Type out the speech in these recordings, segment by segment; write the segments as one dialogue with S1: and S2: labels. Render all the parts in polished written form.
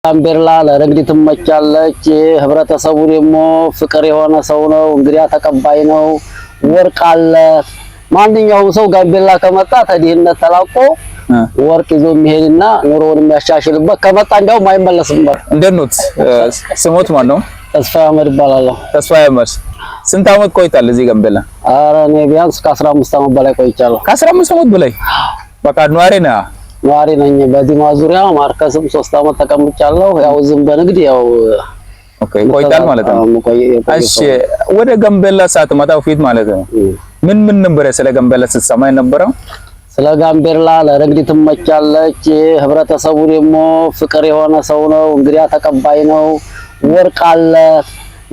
S1: ጋምቤላ ለረግድ ትመቻለች ህብረተሰቡ ደግሞ ፍቅር የሆነ ሰው ነው እንግዲያ ተቀባይ ነው ወርቅ አለ ማንኛውም ሰው ጋምቤላ ከመጣ ተዲህነት ተላቆ ወርቅ ይዞ የሚሄድና ኑሮውን የሚያሻሽልበት ከመጣ እንደው ማይመለስም ነበር
S2: እንደኑት ስሞት ማን ነው
S1: ተስፋዬ አህመድ ይባላል
S2: ተስፋዬ አህመድ ስንት አመት ቆይታል እዚህ ጋምቤላ
S1: ኧረ እኔ ቢያንስ ከ15 አመት በላይ ቆይቻለሁ
S2: ከ15 አመት በላይ በቃ ኗሪ ነኝ በዲማ ዙሪያ ማርከስም 3 አመት ተቀምጫለሁ ያው ዝም በንግድ ያው ኦኬ ቆይታል ማለት ነው እሺ ወደ ጋምቤላ ሳትመጣው ፊት ማለት ነው ምን ነበር ስለ ጋምቤላ ስትሰማ የነበረው
S1: ስለ ጋምቤላ ለረግድ ትመቻለች ህብረተሰቡ ደግሞ ፍቅር የሆነ ሰው ነው እንግዲያ ተቀባይ ነው ወርቅ አለ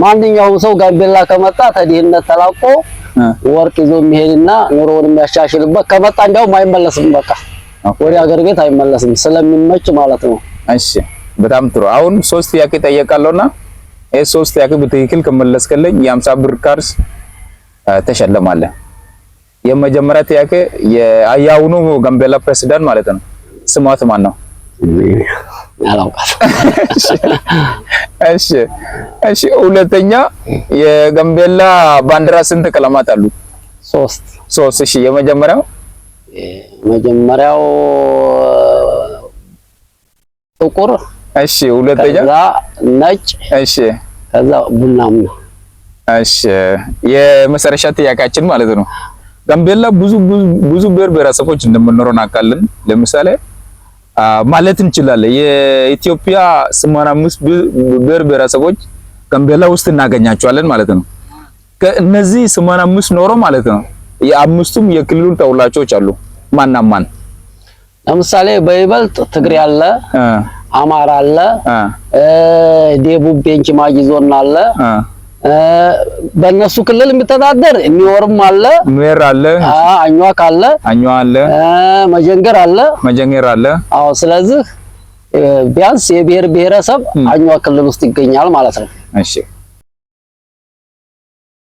S1: ማንኛውም ሰው ጋምቤላ ከመጣ ተዲህነት ተላቆ ወርቅ ይዞ የሚሄድና ኑሮውን የሚያሻሽልበት ከመጣ እንደው ማይመለስም በቃ ወደ ሀገር ቤት አይመለስም ስለሚመች ማለት ነው
S2: እሺ በጣም ጥሩ አሁን 3 ጥያቄ ጠየቃለሁና ይሄ 3 ጥያቄ በትክክል ከመለስከልኝ የ50 ብር ካርድ ተሸለማለህ የመጀመሪያ ጥያቄ የአያውኑ ጋምቤላ ፕሬዝዳንት ማለት ነው ስሟት ማን ነው
S1: አላውቃትም
S2: እሺ ሁለተኛ የጋምቤላ ባንዲራ ስንት ቀለማት አሉ 3 እሺ የመጀመሪያው
S1: ጥቁር
S2: እሺ ሁለተኛ
S1: ከዛ ነጭ
S2: እሺ
S1: ከዛ ቡናማ
S2: እሺ የመሰረሻ ጥያቄያችን ማለት ነው ጋምቤላ ብዙ ብሔረሰቦች እንደምንኖር እናውቃለን ለምሳሌ ማለት እንችላለን የኢትዮጵያ 85 ብሔረሰቦች ጋምቤላ ውስጥ እናገኛቸዋለን ማለት ነው ከነዚህ 85 ኖሮ ማለት ነው የአምስቱም የክልሉ ተወላጆች አሉ ማን
S1: ለምሳሌ በይበልጥ ትግሬ አለ አማራ አለ ደቡብ ቤንች ማጂ ዞን አለ በእነሱ ክልል የሚተዳደር የሚወርም አለ
S2: ሜር አለ
S1: አኝዋክ አለ መጀንገር አለ አዎ ስለዚህ ቢያንስ የብሔረሰብ አኝዋክ ክልል ውስጥ ይገኛል ማለት ነው
S2: እሺ